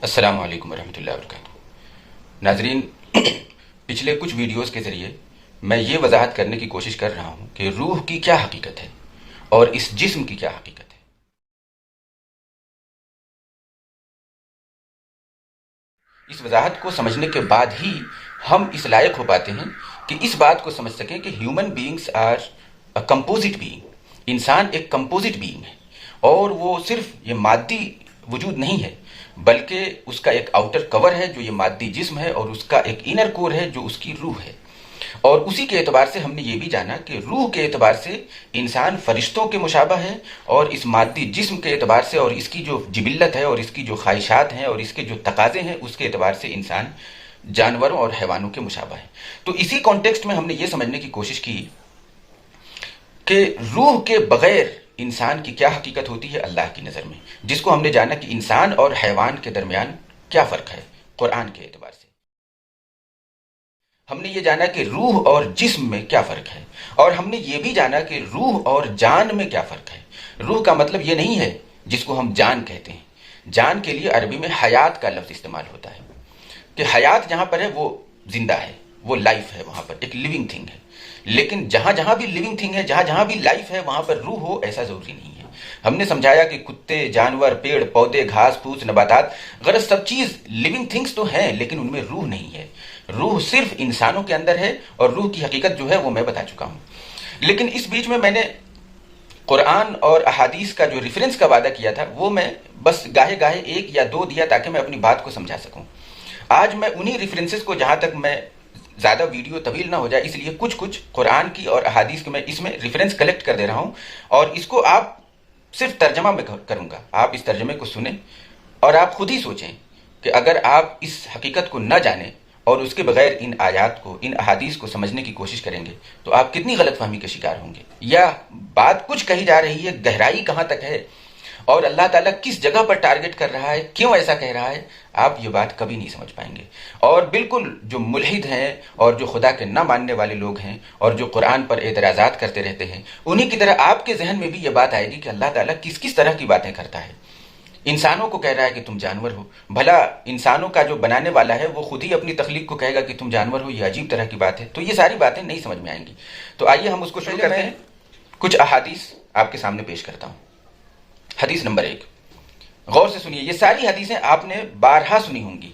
السلام علیکم ورحمۃ اللہ وبرکاتہ۔ ناظرین، پچھلے کچھ ویڈیوز کے ذریعے میں یہ وضاحت کرنے کی کوشش کر رہا ہوں کہ روح کی کیا حقیقت ہے اور اس جسم کی کیا حقیقت ہے۔ اس وضاحت کو سمجھنے کے بعد ہی ہم اس لائق ہو پاتے ہیں کہ اس بات کو سمجھ سکیں کہ human beings are a composite being. انسان ایک کمپوزٹ بینگ ہے اور وہ صرف یہ مادی وجود نہیں ہے، بلکہ اس کا ایک آؤٹر کور ہے جو یہ مادی جسم ہے، اور اس کا ایک انر کور ہے جو اس کی روح ہے۔ اور اسی کے اعتبار سے ہم نے یہ بھی جانا کہ روح کے اعتبار سے انسان فرشتوں کے مشابہ ہے، اور اس مادی جسم کے اعتبار سے اور اس کی جو جبلت ہے اور اس کی جو خواہشات ہیں اور اس کے جو تقاضے ہیں اس کے اعتبار سے انسان جانوروں اور حیوانوں کے مشابہ ہے۔ تو اسی کانٹیکسٹ میں ہم نے یہ سمجھنے کی کوشش کی کہ روح کے بغیر انسان کی کیا حقیقت ہوتی ہے اللہ کی نظر میں، جس کو ہم نے جانا کہ انسان اور حیوان کے درمیان کیا فرق ہے قرآن کے اعتبار سے۔ ہم نے یہ جانا کہ روح اور جسم میں کیا فرق ہے، اور ہم نے یہ بھی جانا کہ روح اور جان میں کیا فرق ہے۔ روح کا مطلب یہ نہیں ہے جس کو ہم جان کہتے ہیں۔ جان کے لیے عربی میں حیات کا لفظ استعمال ہوتا ہے، کہ حیات جہاں پر ہے وہ زندہ ہے، وہ لائف ہے، وہاں پر ایک لیونگ تھنگ ہے۔ لیکن جہاں جہاں بھی لیونگ تھنگ ہے، جہاں جہاں بھی لائف ہے، وہاں پر روح ہو ایسا ضروری نہیں ہے۔ ہم نے سمجھایا کہ کتے، جانور، پیڑ پودے، گھاس پھوس، نباتات، غرض سب چیز لیونگ تھنگس تو ہیں، لیکن ان میں روح نہیں ہے۔ روح صرف انسانوں کے اندر ہے، اور روح کی حقیقت جو ہے وہ میں بتا چکا ہوں۔ لیکن اس بیچ میں نے قرآن اور احادیث کا جو ریفرنس کا وعدہ کیا تھا وہ میں بس گاہے گاہے ایک یا دو دیا تاکہ میں اپنی بات کو سمجھا سکوں۔ آج میں انہی ریفرنسز کو، جہاں تک میں زیادہ ویڈیو طویل نہ ہو جائے اس لیے کچھ قرآن کی اور احادیث کی میں اس میں ریفرنس کلیکٹ کر دے رہا ہوں، اور اس کو آپ صرف ترجمہ میں کروں گا۔ آپ اس ترجمے کو سنیں اور آپ خود ہی سوچیں کہ اگر آپ اس حقیقت کو نہ جانیں اور اس کے بغیر ان آیات کو، ان احادیث کو سمجھنے کی کوشش کریں گے تو آپ کتنی غلط فہمی کے شکار ہوں گے، یا بات کچھ کہی جا رہی ہے، گہرائی کہاں تک ہے، اور اللہ تعالیٰ کس جگہ پر ٹارگٹ کر رہا ہے، کیوں ایسا کہہ رہا ہے، آپ یہ بات کبھی نہیں سمجھ پائیں گے۔ اور بالکل جو ملحد ہیں اور جو خدا کے نہ ماننے والے لوگ ہیں اور جو قرآن پر اعتراضات کرتے رہتے ہیں، انہی کی طرح آپ کے ذہن میں بھی یہ بات آئے گی کہ اللہ تعالیٰ کس کس طرح کی باتیں کرتا ہے۔ انسانوں کو کہہ رہا ہے کہ تم جانور ہو، بھلا انسانوں کا جو بنانے والا ہے وہ خود ہی اپنی تخلیق کو کہے گا کہ تم جانور ہو، یہ عجیب طرح کی بات ہے۔ تو یہ ساری باتیں نہیں سمجھ میں آئیں گی۔ تو آئیے ہم اس کو شروع کرتے ہیں۔ کچھ احادیث آپ کے سامنے پیش کرتا ہوں۔ حدیث نمبر 1، غور سے سنیے۔ یہ ساری حدیثیں آپ نے بارہا سنی ہوں گی،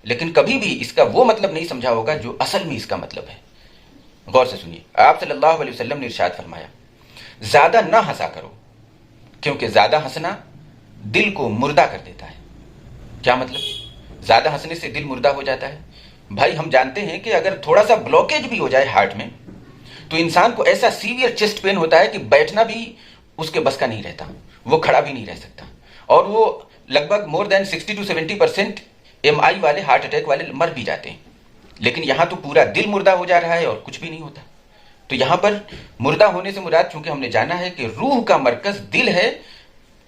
لیکن کبھی بھی اس کا وہ مطلب نہیں سمجھا ہوگا جو اصل میں اس کا مطلب ہے۔ غور سے سنیے۔ آپ صلی اللہ علیہ وسلم نے ارشاد فرمایا، زیادہ نہ ہنسا کرو، کیونکہ زیادہ ہنسنا دل کو مردہ کر دیتا ہے۔ کیا مطلب؟ زیادہ ہنسنے سے دل مردہ ہو جاتا ہے؟ بھائی ہم جانتے ہیں کہ اگر تھوڑا سا بلوکیج بھی ہو جائے ہارٹ میں تو انسان کو ایسا سیویئر چیسٹ پین ہوتا ہے کہ بیٹھنا بھی اس کے بس کا نہیں رہتا، وہ کھڑا بھی نہیں رہ سکتا، اور وہ لگ بھگ مور دین 60 to 70% MI والے، ہارٹ اٹیک والے مر بھی جاتے ہیں۔ لیکن یہاں تو پورا دل مردہ ہو جا رہا ہے اور کچھ بھی نہیں ہوتا۔ تو یہاں پر مردہ ہونے سے مراد، چونکہ ہم نے جانا ہے کہ روح کا مرکز دل ہے،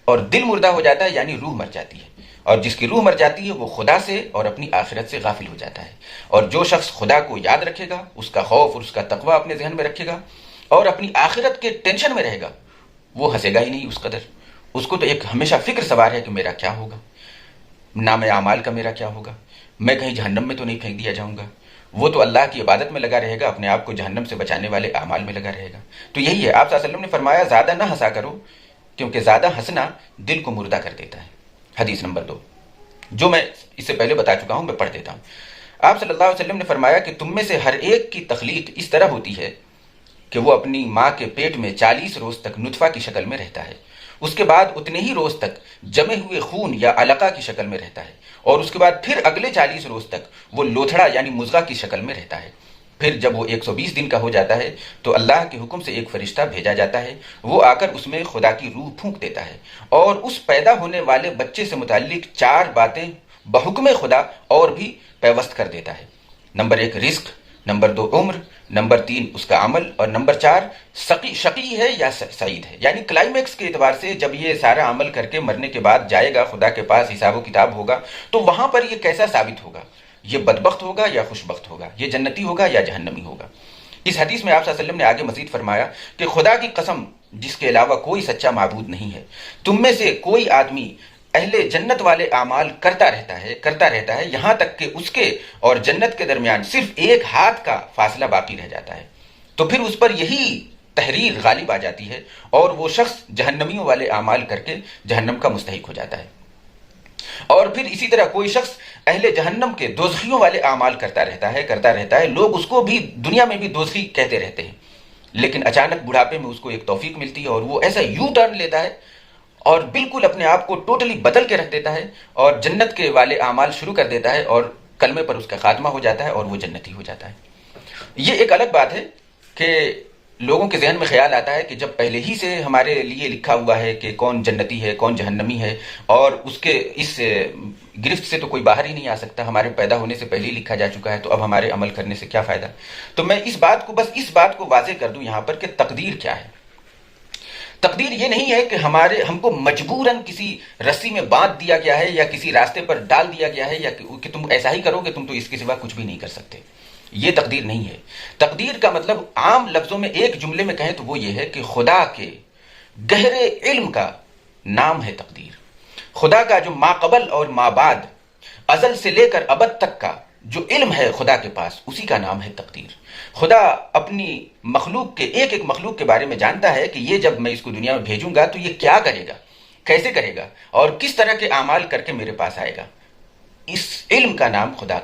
اور دل مردہ ہو جاتا ہے یعنی روح مر جاتی ہے، اور جس کی روح مر جاتی ہے وہ خدا سے اور اپنی آخرت سے غافل ہو جاتا ہے۔ اور جو شخص خدا کو یاد رکھے گا، اس کا خوف اور اس کا تقوی اپنے ذہن میں رکھے گا اور اپنی آخرت کے ٹینشن میں رہے گا، وہ ہنسے گا ہی نہیں اس قدر۔ اس کو تو ایک ہمیشہ فکر سوار ہے کہ میرا کیا ہوگا، نام اعمال کا میرا کیا ہوگا، میں کہیں جہنم میں تو نہیں پھینک دیا جاؤں گا۔ وہ تو اللہ کی عبادت میں لگا رہے گا، اپنے آپ کو جہنم سے بچانے والے اعمال میں لگا رہے گا۔ تو یہی ہے، آپ صلی اللہ علیہ وسلم نے فرمایا زیادہ نہ ہنسا کرو، کیونکہ زیادہ ہنسنا دل کو مردہ کر دیتا ہے۔ حدیث نمبر 2، جو میں اس سے پہلے بتا چکا ہوں، میں پڑھ دیتا ہوں۔ آپ صلی اللہ علیہ وسلم نے فرمایا کہ تم میں سے ہر ایک کی تخلیق اس طرح ہوتی ہے کہ وہ اپنی ماں کے پیٹ میں 40 روز تک نطفہ کی شکل میں رہتا ہے، اس کے بعد اتنے ہی روز تک جمے ہوئے خون یا علقہ کی شکل میں رہتا ہے، اور اس کے بعد پھر اگلے 40 روز تک وہ لوتھڑا یعنی مضغہ کی شکل میں رہتا ہے۔ پھر جب وہ 120 دن کا ہو جاتا ہے تو اللہ کے حکم سے ایک فرشتہ بھیجا جاتا ہے، وہ آ کر اس میں خدا کی روح پھونک دیتا ہے، اور اس پیدا ہونے والے بچے سے متعلق 4 باتیں بحکم خدا اور بھی پیوست کر دیتا ہے۔ نمبر 1 رزق، نمبر 2 عمر، نمبر 3 اس کا عمل، اور نمبر 4 شقی ہے یا سعید ہے۔ یعنی کلائمیکس کے اعتبار سے جب یہ سارا عمل کر کے مرنے کے بعد جائے گا خدا کے پاس، حساب و کتاب ہوگا، تو وہاں پر یہ کیسا ثابت ہوگا، یہ بدبخت ہوگا یا خوشبخت ہوگا، یہ جنتی ہوگا یا جہنمی ہوگا۔ اس حدیث میں آپ صلی اللہ علیہ وسلم نے آگے مزید فرمایا کہ خدا کی قسم جس کے علاوہ کوئی سچا معبود نہیں ہے، تم میں سے کوئی آدمی اہل جنت والے اعمال کرتا رہتا ہے یہاں تک کہ اس کے اور جنت کے درمیان صرف ایک ہاتھ کا فاصلہ باقی رہ جاتا ہے، تو پھر اس پر یہی تحریر غالب آ جاتی ہے اور وہ شخص جہنمیوں والے اعمال کر کے جہنم کا مستحق ہو جاتا ہے۔ اور پھر اسی طرح کوئی شخص اہل جہنم کے دوزخیوں والے اعمال کرتا رہتا ہے، لوگ اس کو بھی دنیا میں بھی دوزخی کہتے رہتے ہیں، لیکن اچانک بڑھاپے میں اس کو ایک توفیق ملتی ہے اور وہ ایسا یو ٹرن لیتا ہے اور بالکل اپنے آپ کو ٹوٹلی بدل کے رکھ دیتا ہے اور جنت کے والے اعمال شروع کر دیتا ہے اور کلمے پر اس کا خاتمہ ہو جاتا ہے اور وہ جنتی ہو جاتا ہے۔ یہ ایک الگ بات ہے کہ لوگوں کے ذہن میں خیال آتا ہے کہ جب پہلے ہی سے ہمارے لیے لکھا ہوا ہے کہ کون جنتی ہے کون جہنمی ہے اور اس کے اس گرفت سے تو کوئی باہر ہی نہیں آ سکتا، ہمارے پیدا ہونے سے پہلے ہی لکھا جا چکا ہے، تو اب ہمارے عمل کرنے سے کیا فائدہ؟ تو میں اس بات کو واضح کر دوں یہاں پر کہ تقدیر کیا ہے۔ تقدیر یہ نہیں ہے کہ ہم کو مجبوراً کسی رسی میں باندھ دیا گیا ہے یا کسی راستے پر ڈال دیا گیا ہے یا کہ تم ایسا ہی کرو گے، تم تو اس کے سوا کچھ بھی نہیں کر سکتے۔ یہ تقدیر نہیں ہے۔ تقدیر کا مطلب عام لفظوں میں ایک جملے میں کہیں تو وہ یہ ہے کہ خدا کے گہرے علم کا نام ہے تقدیر۔ خدا کا جو ما قبل اور ما بعد، ازل سے لے کر ابد تک کا جو علم ہے خدا کے پاس، اسی کا نام ہے تقدیر۔ خدا اپنی مخلوق کے ایک مخلوق کے بارے میں جانتا ہے کہ یہ جب میں اس کو دنیا میں بھیجوں گا تو یہ کیا کرے گا، کیسے کرے گا اور کس طرح کے اعمال کر کے میرے پاس آئے گا۔ اس علم کا نام خدا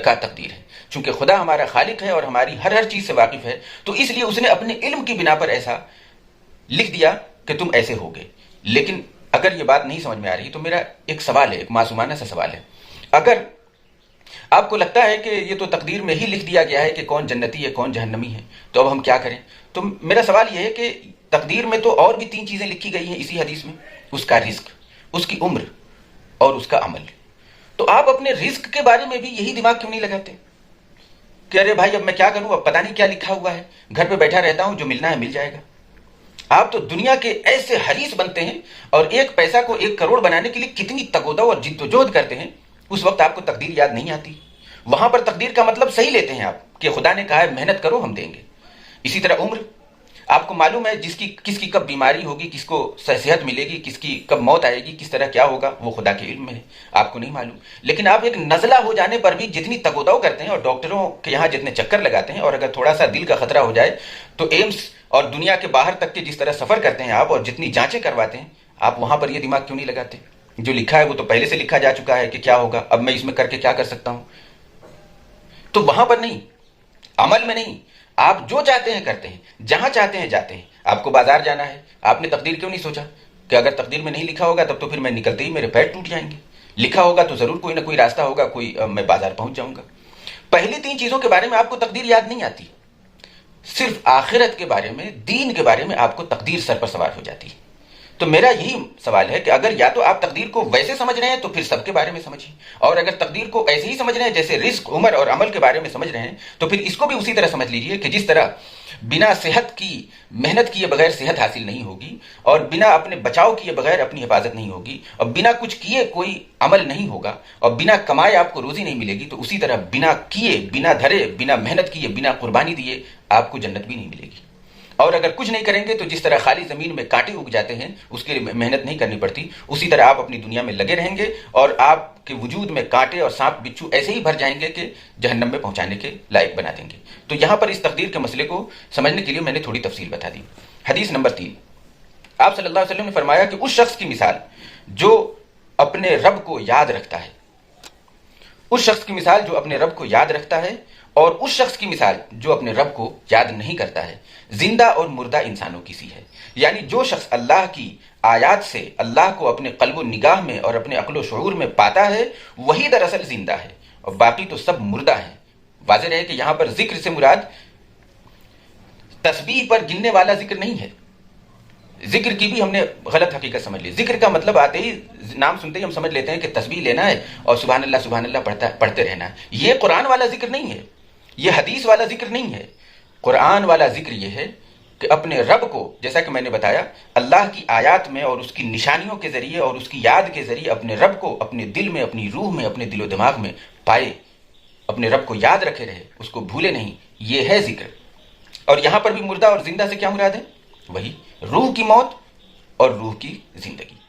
کا تقدیر ہے۔ چونکہ خدا ہمارا خالق ہے اور ہماری ہر چیز سے واقف ہے، تو اس لیے اس نے اپنے علم کی بنا پر ایسا لکھ دیا کہ تم ایسے ہوگے۔ لیکن اگر یہ بات نہیں سمجھ میں آ رہی تو میرا ایک سوال ہے، ایک معصومانہ سا سوال ہے۔ اگر آپ کو لگتا ہے کہ یہ تو تقدیر میں ہی لکھ دیا گیا ہے کہ کون جنتی ہے کون جہنمی ہے، تو اب ہم کیا کریں؟ تو میرا سوال یہ ہے کہ تقدیر میں تو اور بھی 3 چیزیں لکھی گئی ہیں اسی حدیث میں، اس کا رزق، اس کی عمر اور اس کا عمل۔ تو آپ اپنے رزق کے بارے میں بھی یہی دماغ کیوں نہیں لگاتے کہ ارے بھائی اب میں کیا کروں، اب پتہ نہیں کیا لکھا ہوا ہے، گھر پہ بیٹھا رہتا ہوں، جو ملنا ہے مل جائے گا۔ آپ تو دنیا کے ایسے حریص بنتے ہیں اور ایک پیسہ کو 1 کروڑ بنانے کے لیے کتنی تگودو اور جد و جہد کرتے ہیں، اس وقت آپ کو تقدیر یاد نہیں آتی۔ وہاں پر تقدیر کا مطلب صحیح لیتے ہیں آپ کہ خدا نے کہا ہے محنت کرو ہم دیں گے۔ اسی طرح عمر، آپ کو معلوم ہے کس کی کب بیماری ہوگی، کس کو صحت ملے گی، کس کی کب موت آئے گی، کس طرح کیا ہوگا، وہ خدا کے علم میں ہے، آپ کو نہیں معلوم۔ لیکن آپ ایک نزلہ ہو جانے پر بھی جتنی تگودو کرتے ہیں اور ڈاکٹروں کے یہاں جتنے چکر لگاتے ہیں، اور اگر تھوڑا سا دل کا خطرہ ہو جائے تو ایمس اور دنیا کے باہر تک کے جس طرح سفر کرتے ہیں آپ اور جتنی جانچیں کرواتے ہیں، آپ وہاں پر یہ دماغ کیوں نہیں لگاتے؟ جو لکھا ہے وہ تو پہلے سے لکھا جا چکا ہے کہ کیا ہوگا، اب میں اس میں کر کے کیا کر سکتا ہوں۔ تو وہاں پر نہیں، عمل میں نہیں، آپ جو چاہتے ہیں کرتے ہیں، جہاں چاہتے ہیں جاتے ہیں۔ آپ کو بازار جانا ہے، آپ نے تقدیر کیوں نہیں سوچا کہ اگر تقدیر میں نہیں لکھا ہوگا تب تو پھر میں نکلتے ہی میرے پیر ٹوٹ جائیں گے، لکھا ہوگا تو ضرور کوئی نہ کوئی راستہ ہوگا، میں بازار پہنچ جاؤں گا۔ پہلی 3 چیزوں کے بارے میں آپ کو تقدیر یاد نہیں آتی، صرف آخرت کے بارے میں، دین کے بارے میں آپ کو تقدیر سر پر سوار ہو جاتی ہے۔ تو میرا یہی سوال ہے کہ اگر یا تو آپ تقدیر کو ویسے سمجھ رہے ہیں تو پھر سب کے بارے میں سمجھیں، اور اگر تقدیر کو ایسے ہی سمجھ رہے ہیں جیسے رزق، عمر اور عمل کے بارے میں سمجھ رہے ہیں، تو پھر اس کو بھی اسی طرح سمجھ لیجئے کہ جس طرح بنا صحت کی محنت کیے بغیر صحت حاصل نہیں ہوگی، اور بنا اپنے بچاؤ کیے بغیر اپنی حفاظت نہیں ہوگی، اور بنا کچھ کیے کوئی عمل نہیں ہوگا، اور بنا کمائے آپ کو روزی نہیں ملے گی، تو اسی طرح بنا کیے، بنا دھرے، بنا محنت کیے، بنا قربانی دیے آپ کو جنت بھی نہیں ملے گی۔ اور اگر کچھ نہیں کریں گے تو جس طرح خالی زمین میں کانٹے اگ جاتے ہیں، اس کے لیے محنت نہیں کرنی پڑتی، اسی طرح آپ اپنی دنیا میں لگے رہیں گے اور آپ کے وجود میں کانٹے اور سانپ بچھو ایسے ہی بھر جائیں گے کہ جہنم میں پہنچانے کے لائق بنا دیں گے۔ تو یہاں پر اس تقدیر کے مسئلے کو سمجھنے کے لیے میں نے تھوڑی تفصیل بتا دی۔ حدیث نمبر 3، آپ صلی اللہ علیہ وسلم نے فرمایا کہ اس شخص کی مثال جو اپنے رب کو یاد رکھتا ہے، اس شخص کی مثال جو اپنے رب کو یاد رکھتا ہے، اور اس شخص کی مثال جو اپنے رب کو یاد نہیں کرتا ہے، زندہ اور مردہ انسانوں کی سی ہے۔ یعنی جو شخص اللہ کی آیات سے اللہ کو اپنے قلب و نگاہ میں اور اپنے عقل و شعور میں پاتا ہے، وہی دراصل زندہ ہے، اور باقی تو سب مردہ ہیں۔ واضح رہے کہ یہاں پر ذکر سے مراد تسبیح پر گننے والا ذکر نہیں ہے۔ ذکر کی بھی ہم نے غلط حقیقت سمجھ لی۔ ذکر کا مطلب آتے ہی، نام سنتے ہی ہم سمجھ لیتے ہیں کہ تسبیح لینا ہے اور سبحان اللہ پڑھتے رہنا ہے۔ یہ قرآن والا ذکر نہیں ہے، یہ حدیث والا ذکر نہیں ہے۔ قرآن والا ذکر یہ ہے کہ اپنے رب کو، جیسا کہ میں نے بتایا، اللہ کی آیات میں اور اس کی نشانیوں کے ذریعے اور اس کی یاد کے ذریعے اپنے رب کو اپنے دل میں، اپنی روح میں، اپنے دل و دماغ میں پائے، اپنے رب کو یاد رکھے رہے، اس کو بھولے نہیں، یہ ہے ذکر۔ اور یہاں پر بھی مردہ اور زندہ سے کیا مراد ہے؟ وہی روح کی موت اور روح کی زندگی۔